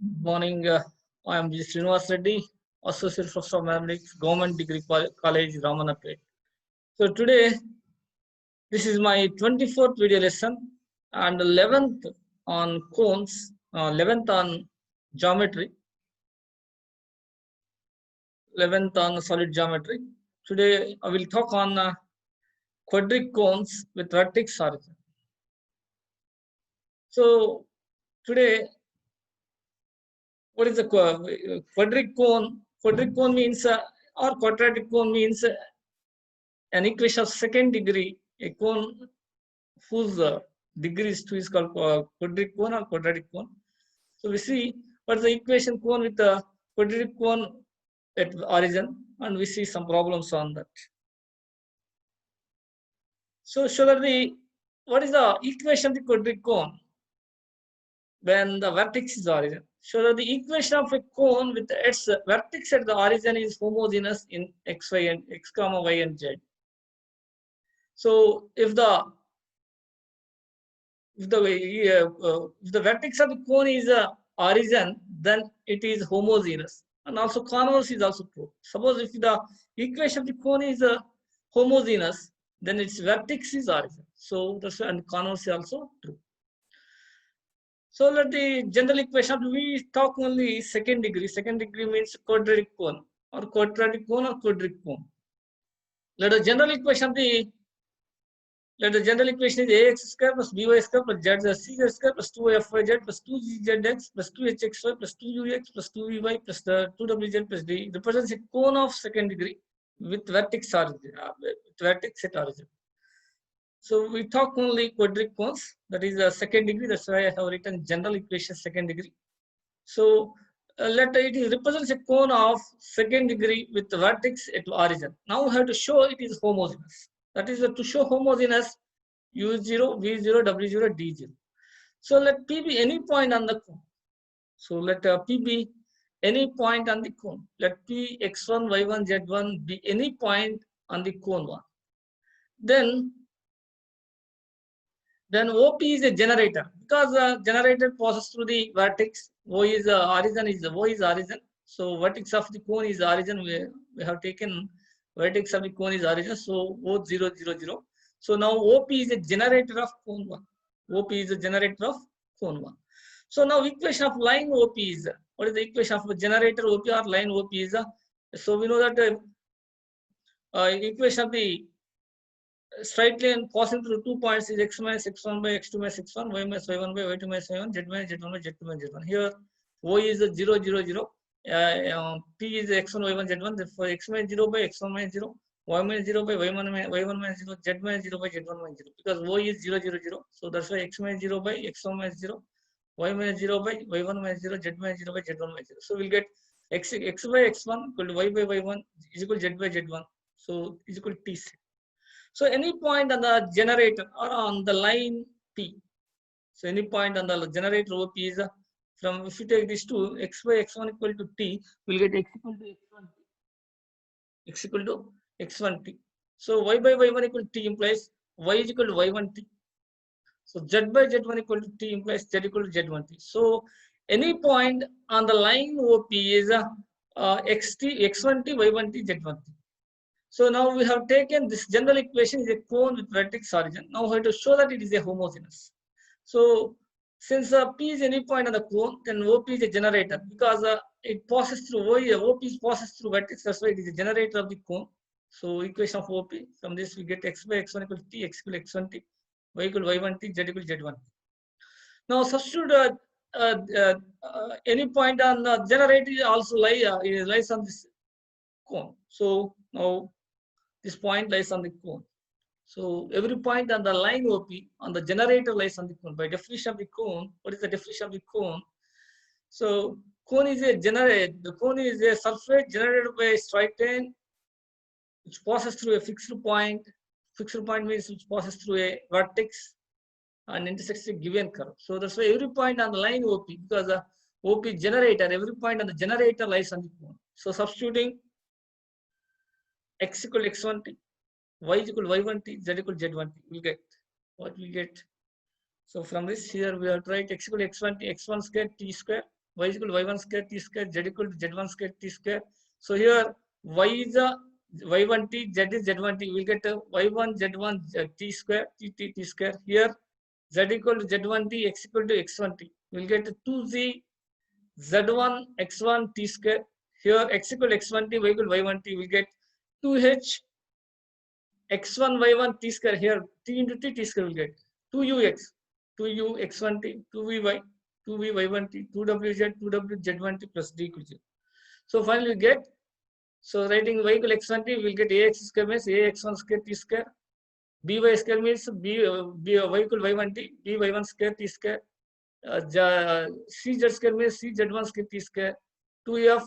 Good morning. I am G. Srinivas Reddy, Associate Professor of Mathematics, Government Degree College, Ramanapet. So today, this is my 24th video lesson and 11th on cones, 11th on geometry, 11th on solid geometry. Today, I will talk on quadric cones with vertex origin. So today, what is a quadric cone? Quadric cone means, or quadratic cone means an equation of second degree, a cone whose degree is 2 is called quadric cone or quadratic cone. So we see what is the equation cone with the quadric cone at origin, and we see some problems on that. So show that what is the equation of the quadric cone when the vertex is origin? Show that the equation of a cone with its vertex at the origin is homogeneous in x, y, and x, comma, y, and z. So if the vertex of the cone is origin, then it is homogeneous, and also converse is also true. Suppose if the equation of the cone is homogeneous, then its vertex is origin. So that's and converse is also true. So let the general equation, we talk only second degree. Second degree means quadratic cone or quadratic cone or quadric cone. Let the general equation be. Let the general equation is ax square plus by square plus z square plus 2fyz plus 2gzx plus 2hxy plus 2ux plus 2vy plus the 2wz plus d represents a cone of second degree with vertex origin, with vertex at origin. So we talk only quadric cones, that is a second degree. That's why I have written general equation second degree. So let it represents a cone of second degree with the vertex at origin. Now we have to show it is homogeneous. That is to show homogeneous U0, V0, W0, D0. So let P be any point on the cone. So let P be any point on the cone. Let P x1, y1, z1 be any point on the cone 1. Then OP is a generator, because generator passes through the vertex. O is origin, O is origin. So vertex of the cone is origin. We have taken vertex of the cone is origin. So O 0, 0, 0. So now OP is a generator of cone 1. OP is a generator of cone 1. So now equation of line OP is, what is the equation of generator OP or line OP is? So we know that equation of the straight line passing through 2 points is x minus x1 by x2 minus x1, y minus y1 by y2 minus y1, z minus z1 by z2 minus z1. Here O is 0, 0, 0. P is x1, y1, z1. Therefore, x minus 0 by x1 minus 0, y minus 0 by y1 minus 0, z minus 0 by z1 minus 0. Because O is 0, 0, 0. So that's why x minus 0 by x1 minus 0, y minus 0 by y1 minus 0, z minus 0 by z1 minus 0. So we'll get x by x1 equal to y by y1 is equal to z by z1. So is equal to t. So any point on the generator or on the line P. So any point on the generator OP is from, if you take these two, x by x1 equal to t, we'll get x equal to x1 t. X equal to x1 t. So y by y1 equal to t implies y is equal to y1 t. So z by z1 equal to t implies z equal to z1 t. So any point on the line OP is x1 t, y1 t, z1 t. So now we have taken this general equation is a cone with vertex origin. Now we have to show that it is a homogeneous. So since P is any point on the cone, then OP is a generator, because it passes through OP passes through vertex. That's why it is a generator of the cone. So equation of OP, from this we get x by x1 equal to t, x equal to x1 t, y equal to y1 t, z equal to z1 t. Now substitute any point on the generator also lies on this cone. So now this point lies on the cone. So every point on the line OP on the generator lies on the cone. By definition of the cone, what is the definition of the cone? So cone is a generator. The cone is a surface generated by a straight line which passes through a fixed point. Fixed point means which passes through a vertex and intersects a given curve. So that's why every point on the line OP, because the OP generator, every point on the generator lies on the cone. So substituting x equal to x1 t, y is equal to y1 t, z equal to z1 t, we'll get what we get. So from this, here we have to write x equal to x1 t, x1 square t square y is equal to y1 square t square, z equal to z1 square t square. So here y is a y1t, z is z1t. We'll get y1 z1 t square t square. Here z equal to z1t, x equal to x1t. We'll get 2z z1 x1 t square. Here x equal to x1t, y equal to y1t. We'll get 2h x1 y1 t square. Here t into t square will get 2ux 2u x1t 2vy 2v y1t 2wz 2wz1t plus d equal 0. So finally we get, so writing y equal x1t, we'll get ax square means ax1 square t square, by square means y equal y1t by1 square t square, cz square means cz1 square t square, 2f.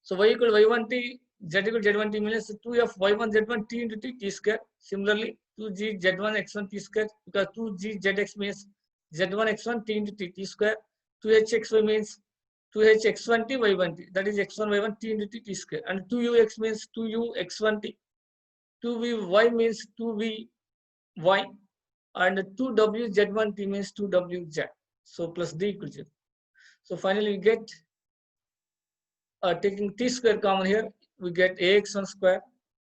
So y equal y1t, z equal z1t means 2f y1 z1 t into t square. Similarly 2g z1 x1 t square, because 2g zx means z1 x1 t into t square. 2h xy means 2h x1 t y1 t, that is x1 y1 t into t square. And 2ux means 2u x1 t, 2vy means 2vy, and 2wz1 t means 2wz. So plus d equals 0. So finally we get, taking t square common here, we get ax1 square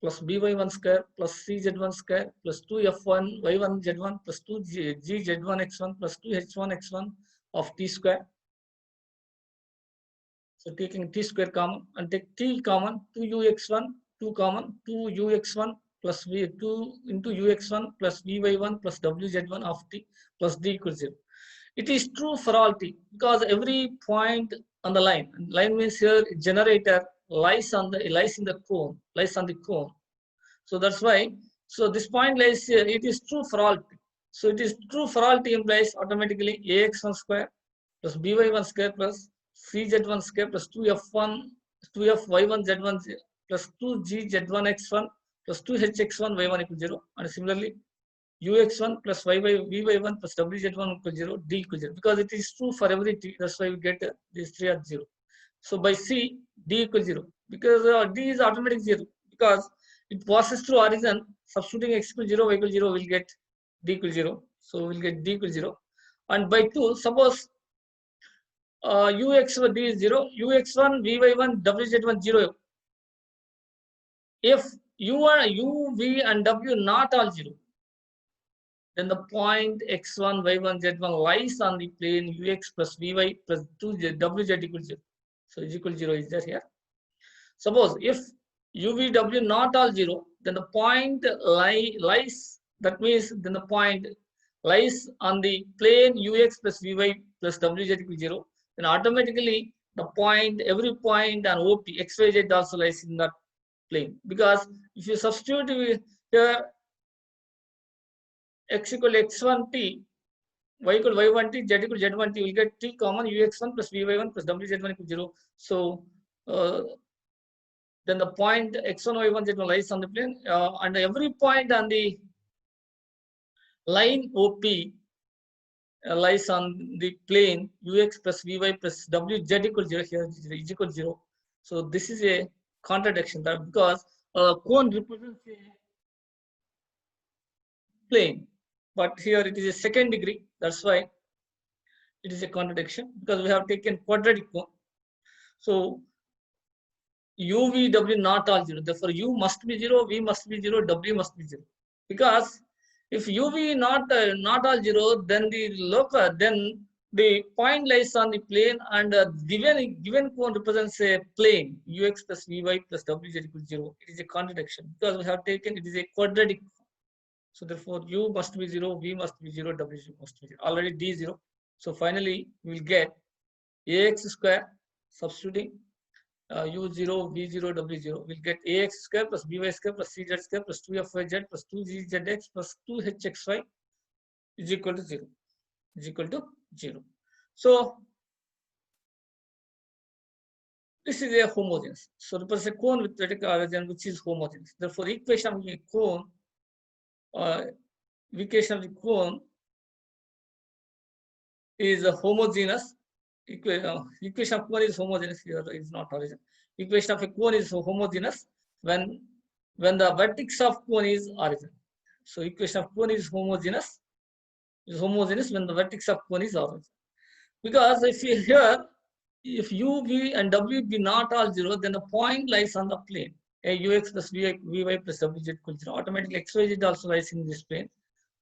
plus by1 square plus cz1 square plus 2f1 y1 z1 plus 2gz1 x1 plus 2h1 x1 of t square. So taking t square common and take t common, 2ux1, 2 common, 2ux1 plus v 2 into ux1 plus vy1 plus wz1 of t plus d equals 0. It is true for all t because every point on the line means here generator lies in the cone, lies on the cone. So that's why, so this point lies here, it is true for all t. So it is true for all t implies automatically ax1 square plus by1 square plus cz1 square plus 2fy1 z1 plus 2gz1 x1 plus 2hx1 y1 equal 0. And similarly ux1 plus vy1 plus wz1 equal 0, d equal 0, because it is true for every t. That's why we get these three are 0. So by C, d equal 0, because d is automatic 0, because it passes through origin. Substituting x equal 0, y equal 0, we'll get d equal 0. So we'll get d equal 0. And by 2, suppose ux d is 0, ux1 vy1 wz1 0. If u, v and w not all 0, then the point x1 y1 z1 lies on the plane ux plus vy plus 2 wz equal 0. So is equal 0 is there here. Suppose if uvw not all 0, then the point lies, that means then the point lies on the plane ux plus vy plus wz equal 0, then automatically the point, every point on OP xyz also lies in that plane, because if you substitute here x equal x1 t, y equal y1 t, z equal z1 t, will get t common ux1 plus vy1 plus wz1 equal 0. So then the point x1 y1 z1 lies on the plane, and every point on the line OP lies on the plane ux plus vy plus wz equal 0. Here is equal 0. So this is a contradiction, that because cone represents a plane, but here it is a second degree. That's why it is a contradiction, because we have taken quadratic cone. So u, v, w not all 0. Therefore, u must be 0, v must be 0, w must be 0. Because if u, v not all 0, then the point lies on the plane, and given cone represents a plane ux plus vy plus wz equals 0. It is a contradiction, because we have taken, it is a quadratic. So therefore, u must be 0, v must be 0, w must be 0. Already d 0. So finally, we will get ax square, substituting u0, v0, w0, we'll get ax square plus by square plus cz square plus 2fyz plus 2gzx plus 2hxy is equal to 0. Is equal to 0. So this is a homogeneous. So represents a cone with vertical origin which is homogeneous. Therefore, equation of the cone, equation of the cone is a homogeneous. Equation of cone is homogeneous. Here is not origin. Equation of a cone is homogeneous when the vertex of cone is origin. So equation of cone is homogeneous when the vertex of cone is origin. Because if you here, if u, v, and w be not all 0, then the point lies on the plane. Ux plus vy plus wz equals 0. Automatically, xyz also lies in this plane.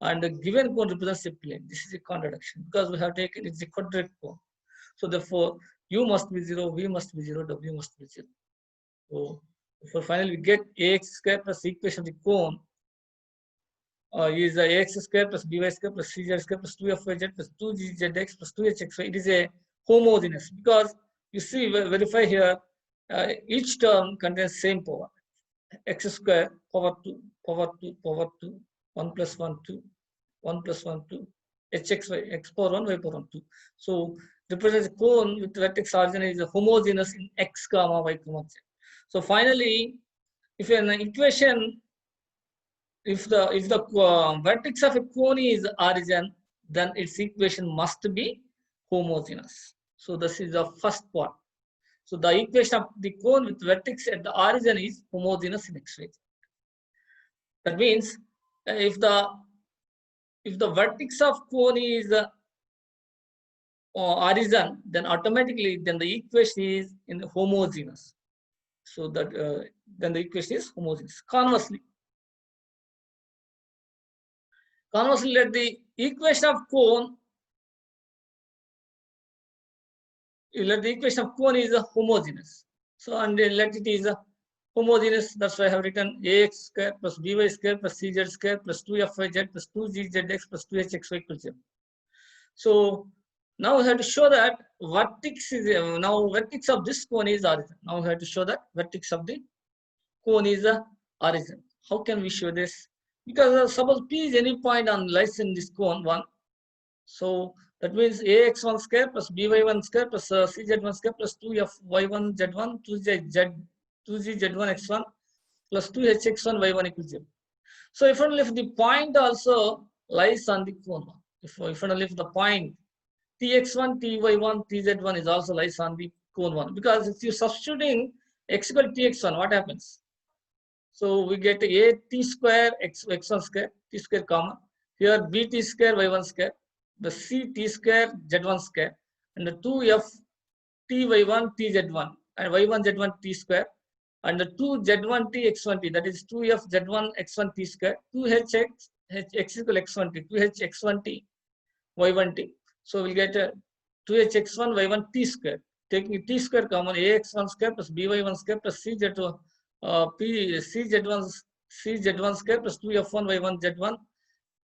And the given cone represents a plane. This is a contradiction because we have taken it's a quadratic cone. So therefore, u must be 0, v must be 0, w must be 0. So therefore, finally, we get ax square plus equation of the cone is ax square plus by square plus cz square plus 2fyz plus 2gzx plus 2hxy. It is a homogeneous because you see, verify here, each term contains same power. X square power 2, power 2, power 2, 1 plus 1, 2, 1 plus 1, 2, hxy, x power 1, y power 1, 2. So represents a cone with vertex origin is homogeneous in x comma y comma z. So finally, if an equation, if the vertex of a cone is origin, then its equation must be homogeneous. So this is the first part. So the equation of the cone with vertex at the origin is homogeneous in x, y, z. That means if the vertex of cone is origin, then automatically then the equation is in the homogeneous. So that then the equation is homogeneous. Conversely, let the equation of cone is homogeneous. So and let it is homogeneous. That's why I have written ax square plus by square plus cz square plus 2fyz plus 2gzx plus 2hxy equals 0. So now we have to show that vertex is now vertex of this cone is origin. Now we have to show that vertex of the cone is the origin. How can we show this? Because suppose P is any point on lies in this cone 1. So that means ax1 square plus by1 square plus cz1 square plus 2fy1 z1 2gz1 x1 plus 2hx1 y1 equals 0. So if the point also lies on the cone 1, if the point tx1, ty1, tz1 is also lies on the cone 1, because if you substituting x equal to tx1, what happens? So we get a t square x1 square, t square common. Here bt square y1 square, the c t square z1 square, and the 2f ty1 tz1 and y1 z1 t square, and the 2z1 t x1 t, that is 2f z1 x1 t square, 2h x equal x1 t, 2h x1 t y1 t. So we'll get 2h x1 y1 t square. Taking t square common, ax1 square plus by1 square plus cz1 cz1 square plus 2f1 y1 z1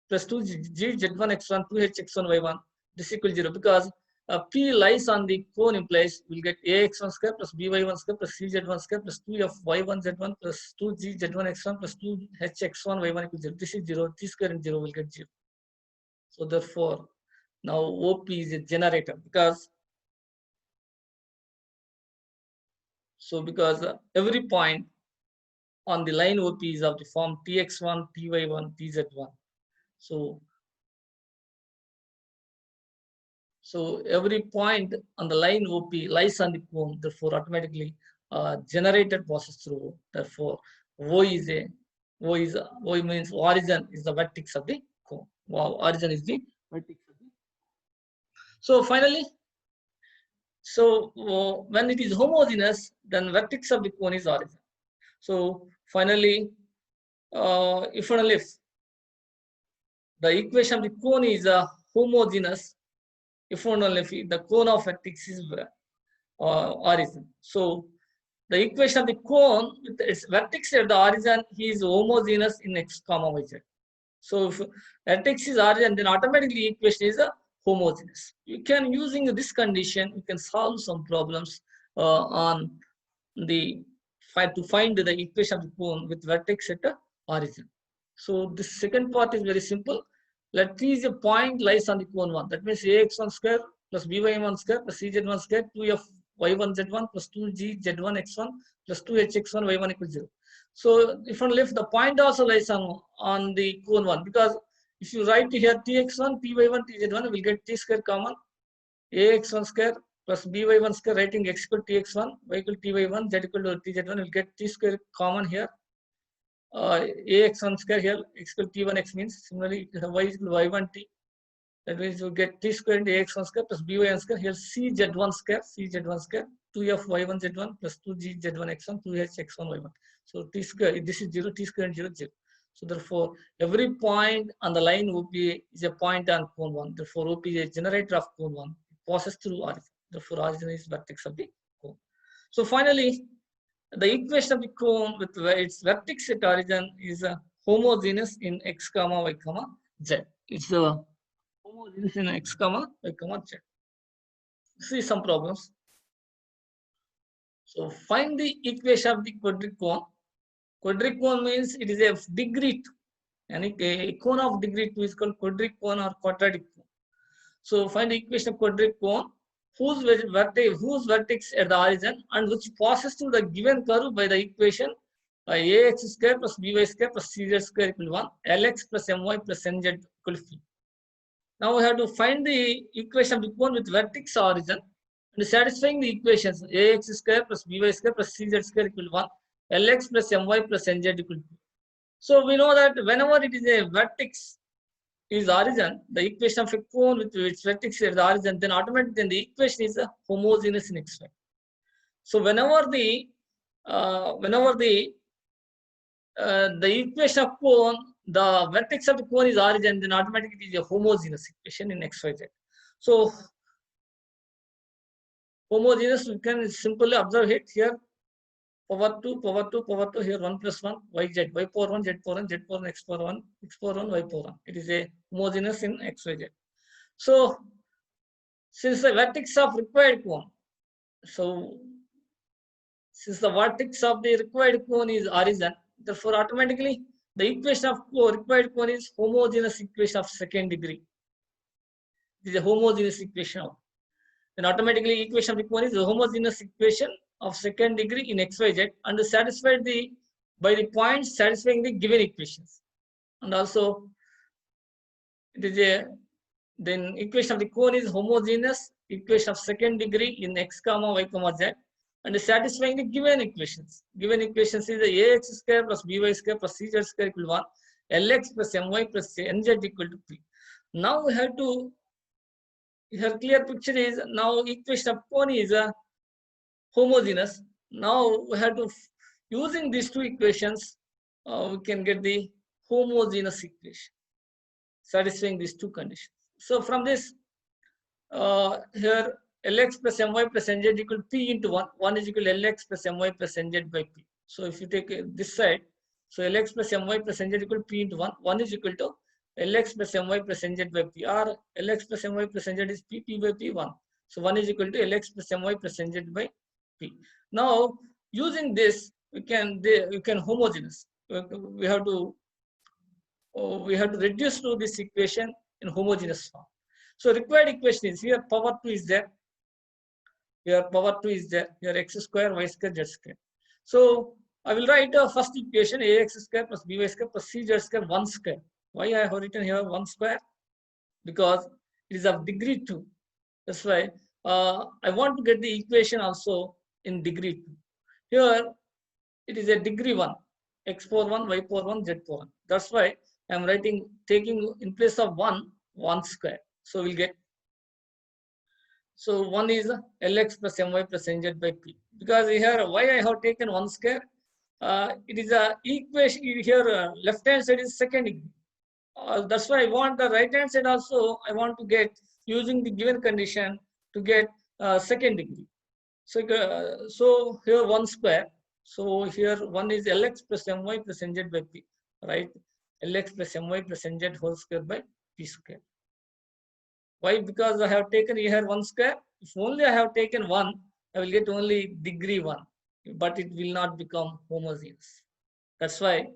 plus 2g z1 x1 2h x1 y1. This equals 0 because p lies on the cone implies we'll get ax1 square plus by1 square plus cz1 square plus 2f y1 z1 plus 2g z1 x1 plus 2h x1 y1 equals 0. This is 0. T square and 0 will get 0. So therefore, now OP is a generator because every point on the line OP is of the form tx1, ty1, tz1. So every point on the line OP lies on the cone, therefore automatically generated passes through. Therefore, O means origin is the vertex of the cone. Origin is the vertex of the. So finally, when it is homogeneous, then vertex of the cone is origin. So finally, if the equation of the cone is homogeneous, if the cone of vertex is origin. So the equation of the cone with its vertex at the origin is homogeneous in x comma y z. So if vertex is origin, then automatically equation is homogeneous. You can, using this condition, you can solve some problems on the to find the equation of the cone with vertex at the origin. So the second part is very simple. Let T is a point lies on the cone 1. That means ax1 square plus by1 square plus cz1 square 2f y1 z1 plus 2g z1 x1 plus 2h x1 y1 equals 0. So if the point also lies on the cone 1, because if you write here tx1, ty1, tz1, we'll get t square common, ax1 square plus by1 square, writing x equal to tx1, y equal to ty1, z equal to tz1, we'll get t square common here. Ax1 square here, x equal to t1 x means, similarly y equal to y1 t, That means you get t square into ax1 square plus by1 square. Here cz1 square, cz1 square, 2f y1z1 plus 2gz1 x1, 2h x1 y1. So t square, this is 0, t square and 0, 0. So therefore, every point on the line OP is a point on cone 1. Therefore, OP is a generator of cone 1. It passes through origin. Therefore, origin is vertex of the cone. So finally, the equation of the cone with its vertex at origin is homogeneous in x comma y comma z. It's homogeneous in x comma y comma z. See some problems. So find the equation of the quadric cone. Quadric cone means it is a degree 2. And a cone of degree 2 is called quadric cone or quadratic cone. So find the equation of quadric cone whose vertex at the origin and which passes through the given curve by the equation ax square plus by square plus cz square equal to 1, lx plus my plus nz equal to 3. Now we have to find the equation of the cone with vertex origin and satisfying the equations ax square plus by square plus cz square equal to 1, lx plus my plus nz equal to 2. So we know that whenever it is a vertex is origin, the equation of a cone with its vertex is the origin, then automatically then the equation is homogeneous in x, y. So whenever the equation of cone, the vertex of the cone is origin, then automatically it is a homogeneous equation in x, y, z. So homogeneous, we can simply observe it here. Power 2, power 2, power 2, here 1 plus 1, yz, y power 1, z power 1, z power 1, x power 1, x power 1, y power 1. It is a homogeneous in x, y, z. So, since the vertex of required cone, so since the vertex of the required cone is origin, therefore automatically the equation of required cone is homogeneous equation of second degree. It is a homogeneous equation of. Then automatically equation of the cone is a homogeneous equation of second degree in x, y, z and satisfied by the points satisfying the given equations. And also it is a then equation of the cone is homogeneous equation of second degree in x comma y comma z and satisfying the given equations. Given equations is the ax square plus by square plus cz square equal to 1, lx plus my plus nz equal to 3. Now we have to, here clear picture is now equation of cone is homogeneous. Now we have to, using these two equations, we can get the homogeneous equation satisfying these two conditions. So from this, here Lx plus My plus Nz equal to P into 1. 1 is equal to Lx plus My plus Nz by P. So if you take this side, so Lx plus My plus Nz equal to P into 1. 1 is equal to Lx plus My plus Nz by P. Or Lx plus My plus Nz is P, P by P 1. So 1 is equal to Lx plus My plus Nz by P. Now using this, we can homogeneous. We have to reduce to this equation in homogeneous form. So required equation is here power 2 is there. Here power 2 is there. Here x square, y square, z square. So I will write a first equation ax square plus by square plus cz square 1 square. Why I have written here 1 square? Because it is of degree 2. That's why I want to get the equation also in degree 2. Here it is a degree 1. X power 1, y power 1, z power 1. That's why I am writing, taking in place of 1 square. So we'll get, so 1 is Lx plus My plus Nz by P. Because here, why I have taken 1 square? It is a equation here, left hand side is second degree. That's why I want the right hand side also, I want to get, using the given condition, to get second degree. So here 1 square. So here 1 is Lx plus My plus Nz by P, right? Lx plus My plus Nz whole square by P square. Why? Because I have taken here 1 square. If only I have taken 1, I will get only degree 1, but it will not become homogeneous. That's why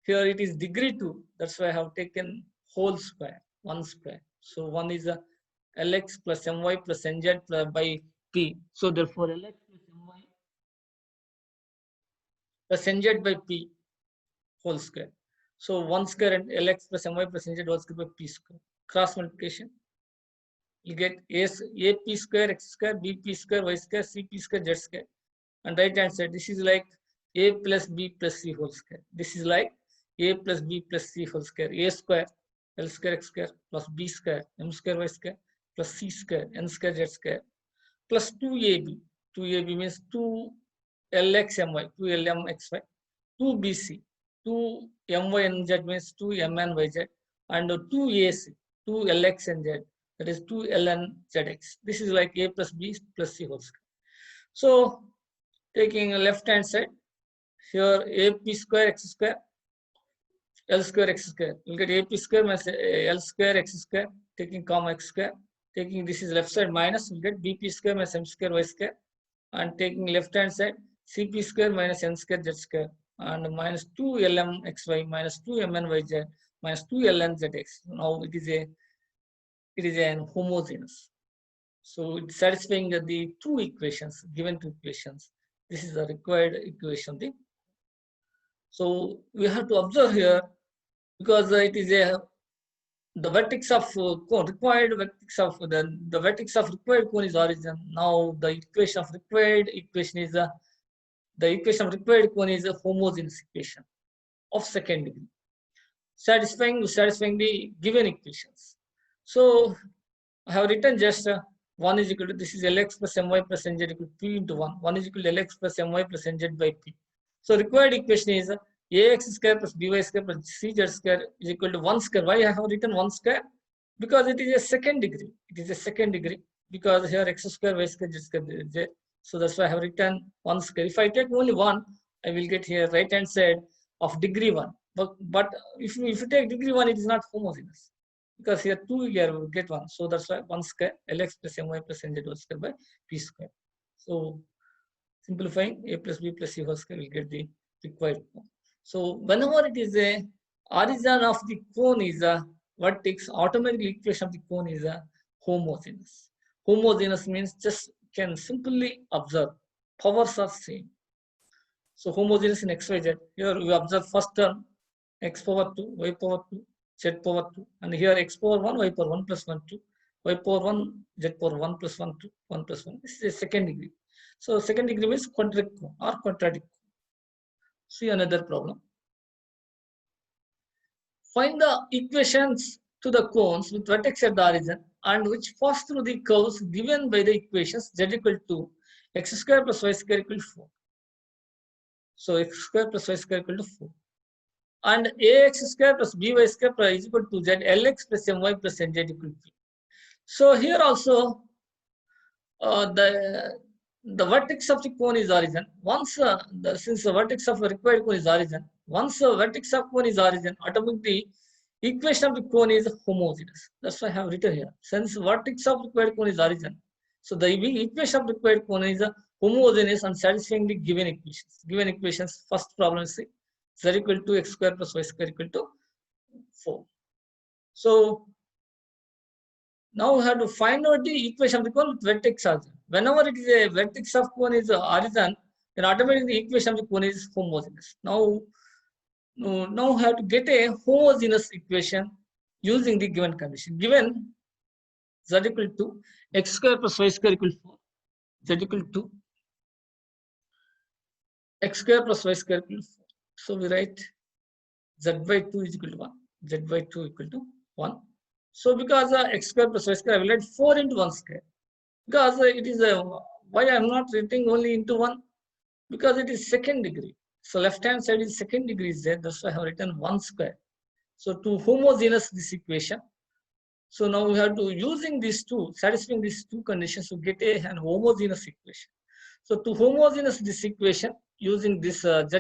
here it is degree 2. That's why I have taken whole square, 1 square. So 1 is a Lx plus My plus Nz plus by P. So therefore Lx plus My plus Nz by P whole square. So 1 square and Lx plus My plus Nz whole square by P square. Cross multiplication. You get AP square, X square, BP square, Y square, CP square, Z square. And right hand side, this is like A plus B plus C whole square. This is like A plus B plus C whole square. A square L square x square plus B square M square Y square plus C square N square Z square plus 2AB. 2AB means 2LXMY, 2LMXY, 2BC, 2MYNZ means 2MNYZ, and 2AC, 2LXNZ, that is 2LNZX. This is like A plus B plus C whole square. So taking left hand side, here AP square x square, L square x square. You'll get AP square minus L square x square, taking comma x square. Taking this is left side minus, you'll get BP square minus M square Y square. And taking left hand side, CP square minus N square Z square. And minus 2LMXY minus 2MNYZ minus 2LNZX. Now it is an homogeneous. So it's satisfying the two equations, given two equations. This is the required equation. So we have to observe here, because it is the vertex of cone, required vertex of the vertex of required cone is origin. Now the equation of required equation is the equation of required cone is a homogeneous equation of second degree, satisfying the given equations. So I have written just 1 is equal to, this is Lx plus My plus Nz equal to P into 1. 1 is equal to Lx plus My plus Nz by P. So required equation is Ax square plus By square plus Cz square is equal to 1 square. Why I have written 1 square? Because it is a second degree. It is a second degree because here x square, y square, z square, z. So that's why I have written 1 square. If I take only 1, I will get here right hand side of degree 1. But if you take degree 1, it is not homogeneous, because here 2 here will get 1. So that's why 1 square Lx plus My plus Nz whole square by P square. So simplifying, A plus B plus C whole square will get the required cone. So whenever it is a origin of the cone is a vertex, automatically equation of the cone is a homogeneous. Homogeneous means just can simply observe powers are same. So homogeneous in x, y, z. Here we observe first term x power 2, y power 2, z power 2, and here x power 1, y power 1 plus 1, 2, y power 1, z power 1 plus 1, 2, 1 plus 1. This is a second degree. So second degree means quadratic cone or quadratic cone. See another problem. Find the equations to the cones with vertex at the origin and which pass through the curves given by the equations z equal to x square plus y square equal to 4. So x square plus y square equal to 4. And ax square plus by square is equal to z, lx plus my plus nz equal to p. So here also the vertex of the cone is origin. Once since the vertex of a required cone is origin, once the vertex of cone is origin, automatically equation of the cone is homogeneous. That's why I have written here. Since vertex of required cone is origin, so the equation of required cone is homogeneous and satisfying the given equations. Given equations, first problem is z equal to x square plus y square equal to 4. So now we have to find out the equation of the cone with vertex origin. Whenever it is a vertex of cone is origin, then automatically the equation of the cone is homogeneous. Now we have to get a homogeneous equation using the given condition. Given z equal to x square plus y square equal to 4, z equal to x square plus y square equal to 4. So we write z by 2 is equal to 1, z by 2 equal to 1. So because x square plus y square, I will write 4 into 1 square. Because it is why I am not writing only into 1? Because it is second degree. So left hand side is second degree is there. That's why I have written 1 square. So to homogeneous this equation. So now we have to using these two, satisfying these two conditions to get an homogeneous equation. So to homogeneous this equation using this z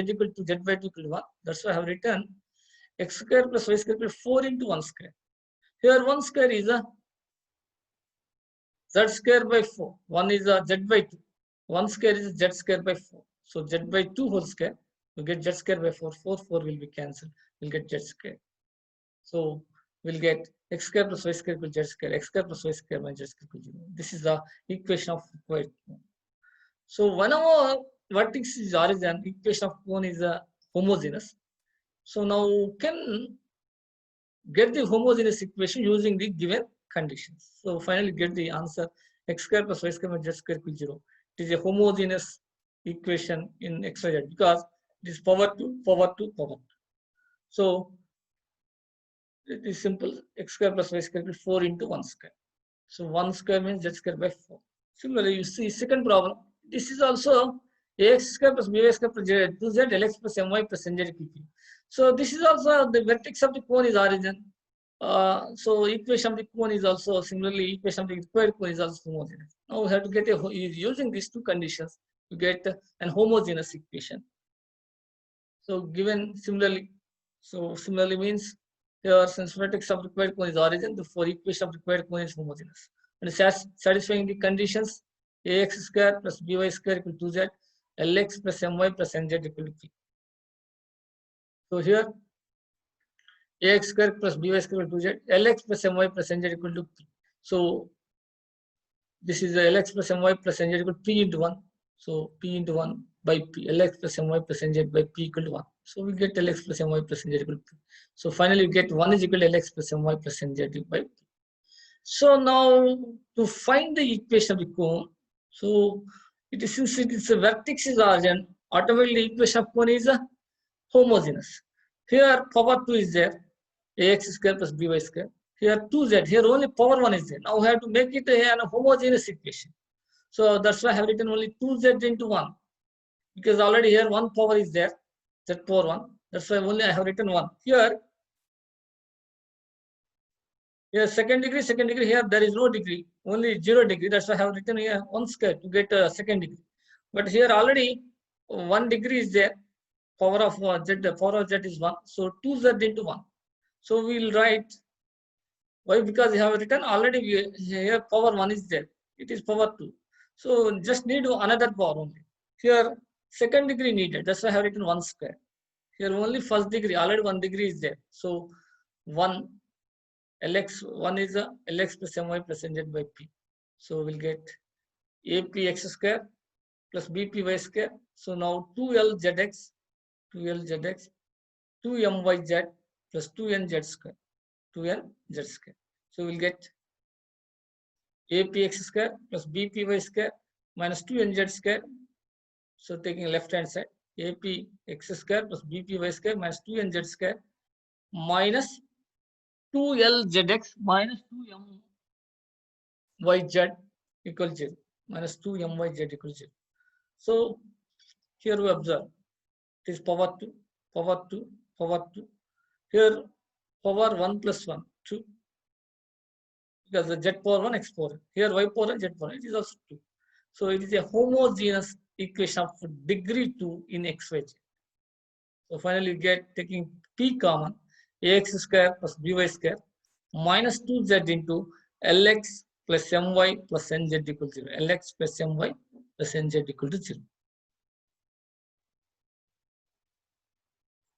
equal to z by 2 equal to 1. That's why I have written x square plus y square equal to 4 into 1 square. Here 1 square is a z square by 4. 1 is a z by 2. 1 square is z square by 4. So z by 2 whole square, you get z square by 4. 4 will be cancelled. We'll get z square. So we'll get x square plus y square equal to z square. X square plus y square minus z square equal to 0. This is the equation of required cone. So whenever vertex is origin, equation of cone is homogeneous. So now can get the homogeneous equation using the given conditions. So finally get the answer x square plus y square minus z square equal to 0. It is a homogeneous equation in x, y, z because it is power 2, power 2, power 2. So It is simple. X square plus y square equals 4 into 1 square. So 1 square means z square by 4. Similarly, you see second problem. This is also ax square plus by square plus 2z lx plus my plus nz equal to. So this is also the vertex of the cone is origin. So equation of the cone is also similarly equation of the required cone is also homogeneous. Now we have to get using these two conditions to get an homogeneous equation. So given similarly, so similarly means here since vertex of required cone is origin, the for equation of required cone is homogeneous. And satisfying the conditions ax square plus by square equal to z, lx plus my plus nz equal to p. So here ax square plus by square equal to z, lx plus my plus nz equal to p. So this is lx plus my plus nz equal to p into 1. So p into 1 by p, lx plus my plus nz by p equal to 1. So we get lx plus my plus nz equal to p. So finally we get 1 is equal to lx plus my plus nz by p. So now to find the equation of the cone, so it is since it is a vertex is origin, automatically the equation of cone is a homogeneous. Here power 2 is there, ax square plus by square. Here 2z, here only power 1 is there. Now we have to make it a homogeneous equation. So that's why I have written only 2z into 1. Because already here 1 power is there, z power 1. That's why only I have written 1. Here second degree, here there is no degree, only 0 degree. That's why I have written here 1 square to get a second degree. But here already 1 degree is there, power of z, power of z is 1. So 2z into 1. So we will write, why? Because we have written already here power 1 is there. It is power 2. So just need another power only. Here second degree needed. That's why I have written 1 square. Here only first degree, already 1 degree is there. So 1 lx, 1 is a lx plus my plus nz by p. So we'll get apx square plus bpy square. So now 2lzx, 2myz plus 2nz square, 2nz square. So we'll get apx square plus bpy square minus 2nz square. So taking left hand side, apx square plus bpy square minus 2nz square minus 2lzx minus 2myz equals 0. Minus 2myz equals 0. So here we observe it is power 2, power 2, power 2. Here power 1 plus 1, 2. Because the z power 1, x power 1. Here y power 1, z power 1. It is also 2. So it is a homogeneous equation of degree 2 in xyz. So finally you get taking p common, ax square plus by square minus 2z into lx plus my plus nz equal to 0. Lx plus my plus nz equal to 0.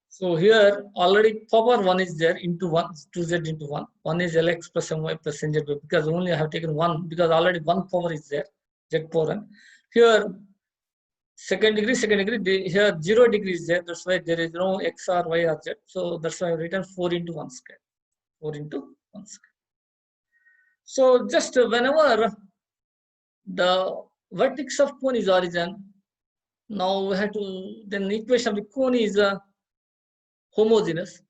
So here already power 1 is there into 1, 2z into 1. 1 is lx plus my plus nz because only I have taken 1 because already 1 power is there, z power 1. Here second degree, here 0 degree is there. That's why there is no x or y or z. So that's why I have written 4 into 1 square. 4 into 1 square. So just whenever the vertex of cone is origin, now we have to, then the equation of the cone is homogeneous.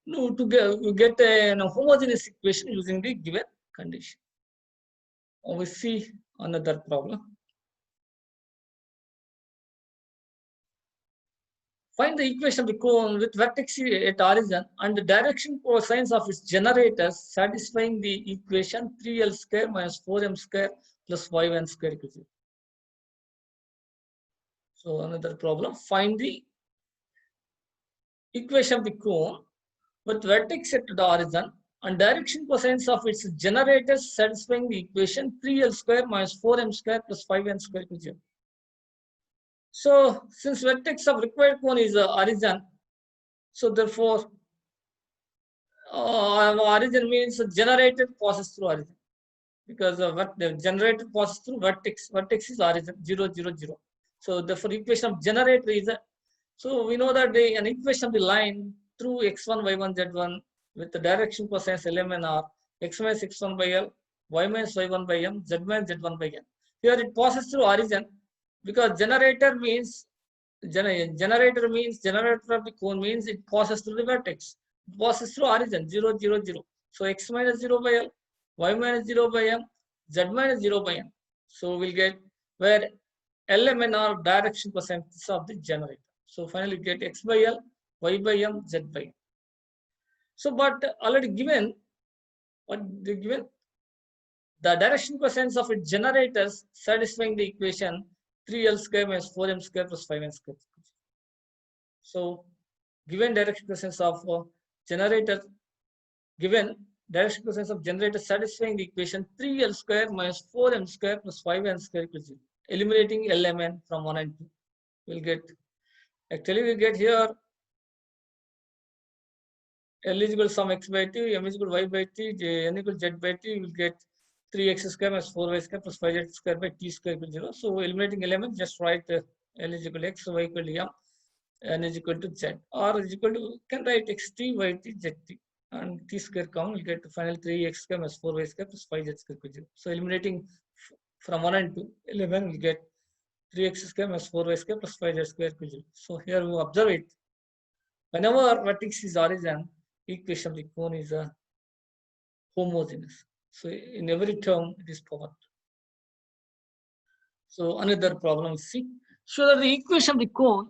No, to get a homogeneous equation using the given condition. Now we see another problem. Find the equation of the cone with vertex at origin and the direction cosines of its generators satisfying the equation 3l square minus 4m square plus 5n square equals 0. So another problem, find the equation of the cone with vertex at the origin and direction cosines of its generators satisfying the equation 3l square minus 4m square plus 5n square equals 0. So since vertex of required cone is origin, so therefore origin means generated passes through origin, because the generated passes through vertex. Vertex is origin 0, 0, 0. So therefore equation of generator is so we know that an equation of the line through x1, y1, z1 with the direction cosines lm and r, x minus x1 by l, y minus y1 by m, z minus z1 by n. Here it passes through origin because generator means generator of the cone means it passes through the vertex. passes through origin 0, 0, 0. So x minus 0 by L, y minus 0 by M, z minus 0 by N. So we'll get where LMN are direction percentages of the generator. So finally get x by L, y by M, z by N. So but already given, what they given? The direction percents of its generators satisfying the equation 3L square minus 4M square plus 5N square. So given direction percents of generator, given direction percents of generator satisfying the equation 3L square minus 4M square plus 5N square equals 0. Eliminating LMN from 1 and 2. We'll get, actually we get here L is equal to some x by 2, M is equal to y by 3, N equal to z by 2, you will get 3x square minus 4y square plus 5z square by t square equal to 0. So eliminating element, just write L is equal to x, y equal to M, N is equal to z. R is equal to, can write xt, yt, zt. And t square common, we'll get to final 3x square minus 4y square plus 5z square equal to 0. So eliminating from 1 and 2, 11, we'll get 3x square minus 4y square plus 5z square equal to 0. So here we observe it. Whenever vertex is origin, equation of the cone is homogeneous. So in every term, it is power. So another problem, see. So that the equation of the cone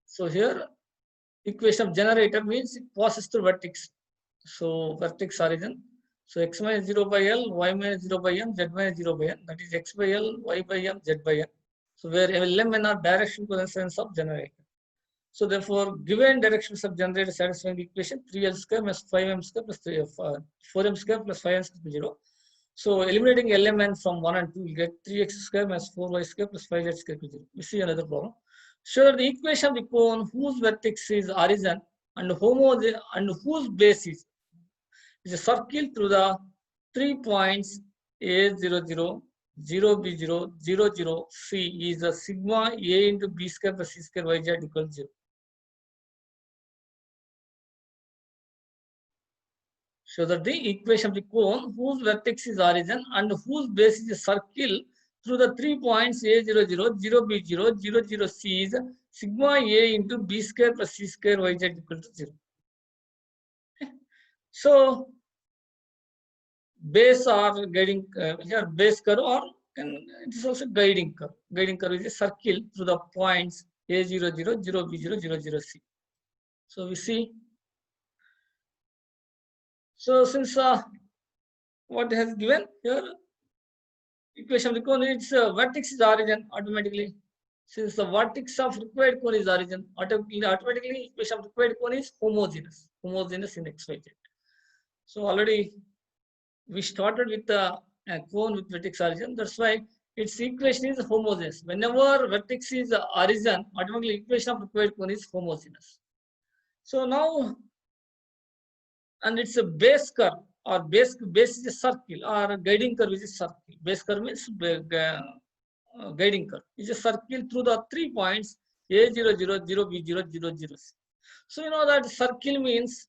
so here equation of generator means it passes through vertex. So vertex origin. So x minus 0 by L, y minus 0 by M, z minus 0 by N. That is x by L, y by M, z by N. So where Lm and are direction coefficients of generator. So therefore, given directions of generator satisfying the equation 3L square minus 5M square plus 4M square plus 5N square 0. So eliminating LMN from 1 and 2, you get 3x square minus 4y square plus 5z square equal to 0. We see another problem. Show that the equation of the cone whose vertex is origin and whose base is a circle through the 3 points A00, 0B0, 00, C is a sigma A into B square plus C square YZ equals 0. So that the equation of the cone whose vertex is origin and whose base is a circle through the 3 points A00, 0B0, 00, C is sigma A into B square plus C square YZ equal to 0. So base or guiding here base curve or it is also guiding curve. Guiding curve is a circle through the points A00, 0B0, 00, C. So we see. So since what has given here equation of the cone, its vertex is origin automatically. Since the vertex of required cone is origin, automatically equation of required cone is homogeneous. Homogeneous in XYZ. So already we started with the cone with vertex origin. That's why its equation is homogeneous. Whenever vertex is origin, automatically equation of required cone is homogeneous. So now, and it's a base curve or base is a circle or guiding curve is a circle. Base curve means guiding curve is a circle through the 3 points A00, 0B0, 00. So you know that circle means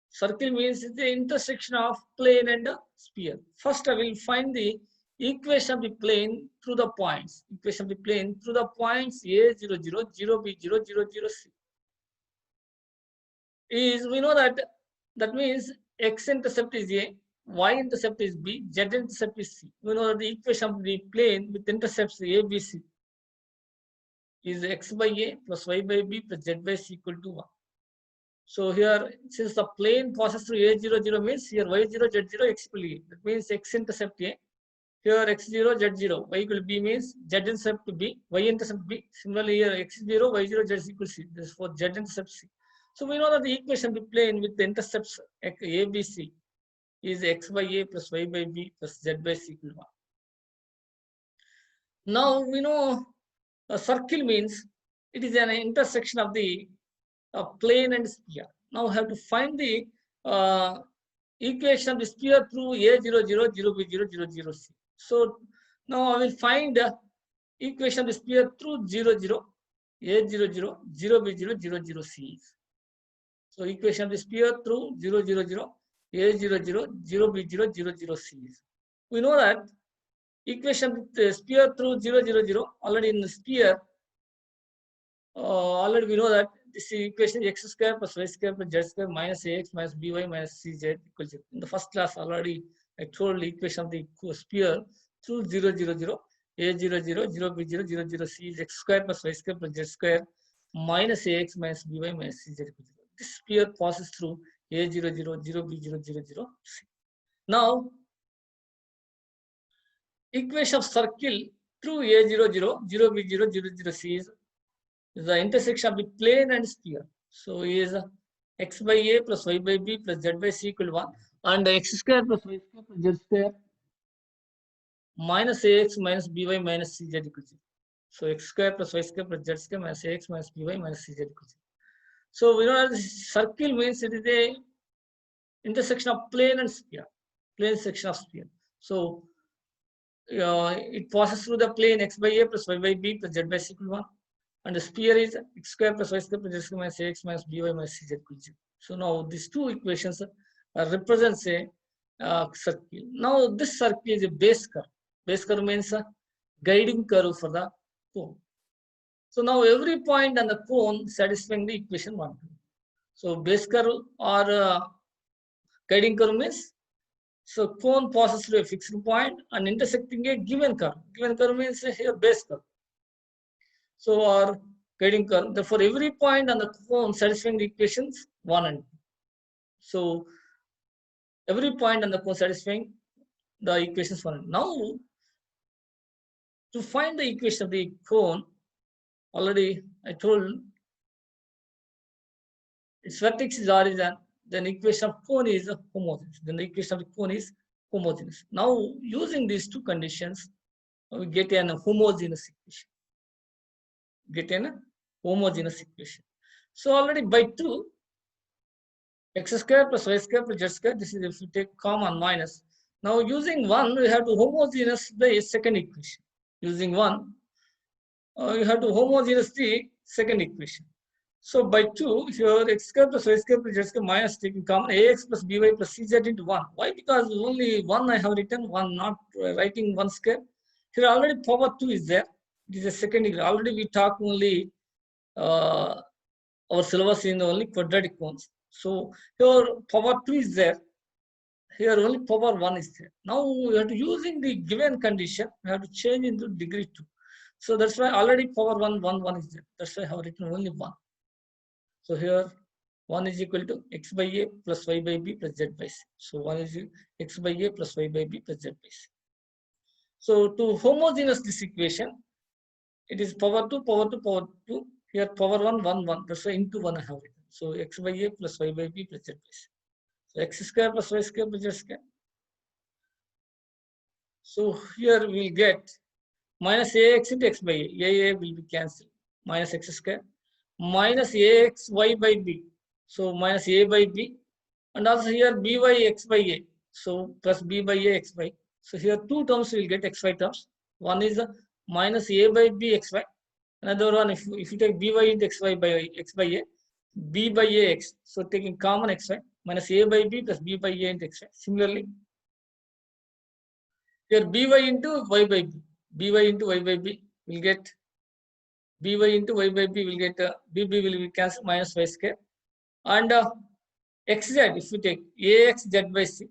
circle means the intersection of plane and sphere. First, I will find the equation of the plane through the points. Equation of the plane through the points A00, 0B0, 00, C. Is we know that means x-intercept is A, y-intercept is B, z-intercept is C. We know that the equation of the plane with intercepts A, B, C is x by A plus y by B plus z by C equal to 1. So here, since the plane passes through A00 means here y0, z0, x equal to A. That means x-intercept A. Here x0, z0, y equal to B means z-intercept to B, y-intercept B. Similarly here x0, y0, z equal to C. This is for z-intercept C. So we know that the equation of the plane with the intercepts A, B, C is x by A plus y by B plus z by C equal to 1. Now we know a circle means it is an intersection of the plane and sphere. Now we have to find the equation of the sphere through A00, 0B0, 00, C. So now I will find the equation of the sphere through 00, A00, 0B0, 00, C. So equation of the sphere through 000, A00, 0B0, 00, C. We know that equation with the sphere through 0, 0, 0. Already in the sphere, already we know that this equation x square plus y square plus z square minus ax minus by minus cz equals 0. In the first class already I told the equation of the sphere through 0, 0, 0. A 0, 0, 0, B 0, 0, 0, C is x square plus y square plus z square minus ax minus by minus cz equals 0. This sphere passes through A 0, 0, 0, B 0, 0, 0, C. Now, equation of circle through A 0, 0, 0, B 0, 0, 0, C is the intersection of the plane and sphere. So is x by a plus y by b plus z by c equal to 1, and x square plus y square plus z square minus ax minus by minus cz equal to 0. So x square plus y square plus z square minus ax minus by minus cz equal to 0. So we know that circle means it is a intersection of plane and sphere, plane section of sphere. So it passes through the plane x by a plus y by b plus z by c equal to 1. And the sphere is x square plus y square plus z square minus ax minus by minus cz equal to 0. So now these two equations represents a circle. Now this circle is a base curve. Base curve means a guiding curve for the cone. So now every point on the cone satisfying the equation 1. So base curve or guiding curve means, so cone passes through a fixed point and intersecting a given curve. Given curve means here base curve. So our guiding curve. Therefore, every point on the cone satisfying the equations 1 and 2. So every point on the cone satisfying the equations 1 and 2. Now, to find the equation of the cone, already I told its vertex is origin, then equation of cone is homogeneous. Then the equation of the cone is homogeneous. Now, using these two conditions, we get an homogeneous equation. Get an homogeneous equation. So already by 2, x square plus y square plus z square, this is if you take common minus. Now using 1, we have to homogeneous the second equation. Using 1, you have to homogeneous the second equation. So by 2, here x square plus y square plus z square minus taking common ax plus by plus cz into 1. Why? Because only 1 I have written, 1 not writing 1 square. Here already power 2 is there. It is a second degree. Already we talk only our syllabus in only quadratic cones. So here power 2 is there. Here only power 1 is there. Now we have to using the given condition, we have to change into degree 2. So that's why already power 1, 1, 1 is there. That's why I have written only 1. So here 1 is equal to x by a plus y by b plus z by c. So 1 is x by a plus y by b plus z by c. So to homogeneous this equation, it is power 2, power 2, power 2. Here power 1, 1, 1. That's why into 1 I have written. So x by a plus y by b plus z by c. So x square plus y square plus z square. So here we'll get minus ax into x by a will be cancelled. Minus x square. Minus ax y by b. So minus a by b. And also here by x by a. So plus b by a x by. So here two terms will get xy terms. One is minus a by b xy. Another one, if you take by into xy by x by a, b by a x. So taking common xy minus a by b plus b by a into xy. Similarly, here by into y by b, by into y by b will get by into y by b will get bb will be cancelled minus y square, and xz if you take ax z by c,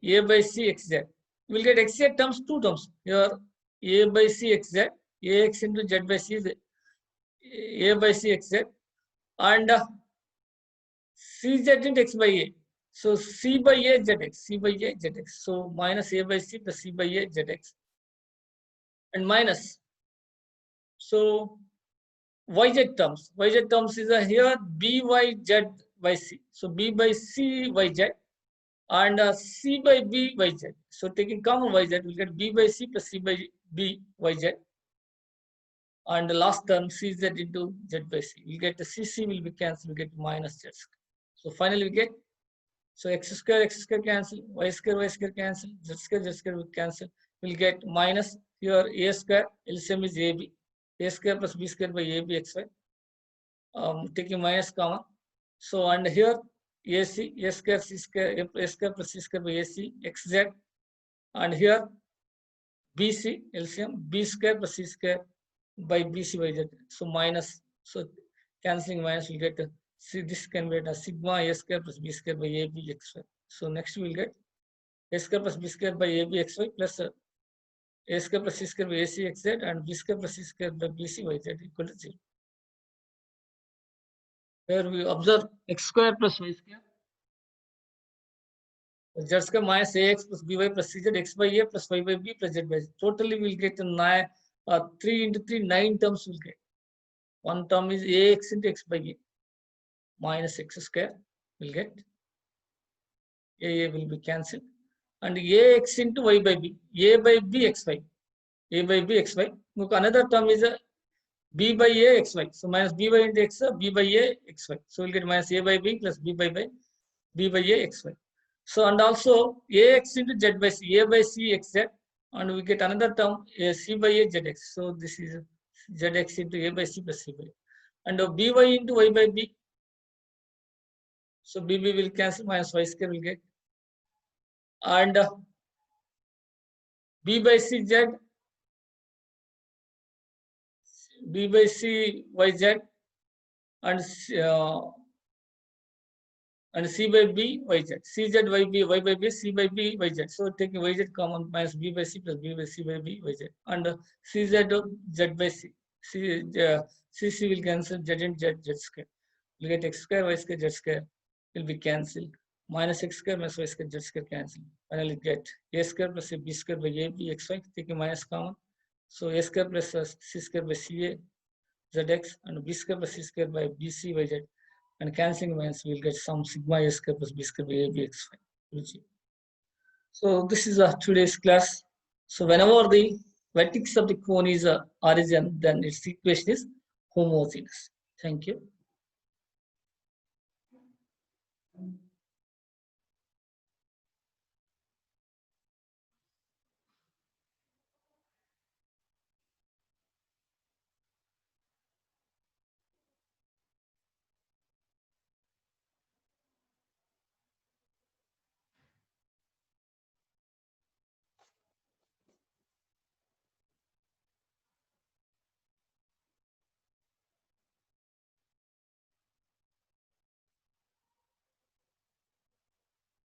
a by c xz will get xz terms, two terms here, a by c xz, ax into z by c is a by c xz, and cz into x by a. So c by a zx, c by a zx. So minus a by c plus c by a zx, and minus. So yz terms. Yz terms is here byz by c. So b by c yz and c by b yz. So taking common yz, we get b by c plus c by b yz. And the last term cz into z by c. We get the cc will be cancelled. We get minus z square. So finally we get, so x square cancel, y square cancel, z square will cancel. We'll get minus here a square, LCM is ab, a square plus b square by ab xy. Taking minus common. So and here ac, a square c square, a square plus c square by ac xz, and here BC LCM B square plus C square by BC by Z. So minus, so cancelling minus, will get see this can be as sigma A square plus B square by AB XY. So next we will get A square plus B square by AB XY plus A square plus C square by AC XZ and B square plus C square by BC by Z equal to 0. Where we observe x square plus y square. Z square minus AX plus BY plus CZ x by A plus y by B plus Z by Z. Totally we will get 3 into 3, 9 terms will get. One term is AX into x by A minus x square will get. A will be cancelled. And AX into y by B. A by B xy. A by B xy. Look, another term is B by A xy. So minus B by into x, B by A xy. So we'll get minus A by B plus B by B by A xy. So and also AX into Z by C, A by C xz, and we get another term C by A zx. So this is zx into A by C plus C by A. And by into y by B. So BB will cancel, minus y square will get. And B by C Z, B by C yz, and C by B yz, CZ by B, y by B, C by B yz. So taking yz common, minus B by C plus B by C by B yz, and CZ Z by C. CC will cancel, Z and Z square. You get x square, y square, z square will be cancelled. Minus x square minus y square, z square cancel. Finally get a square plus b square by ab xy, taking minus common. So a square plus c square by ca zx, and b square plus c square by bc by z. And cancelling minus, we will get some sigma a square plus b square by ab xy. So this is today's class. So whenever the vertex of the cone is origin, then its equation is homogeneous. Thank you.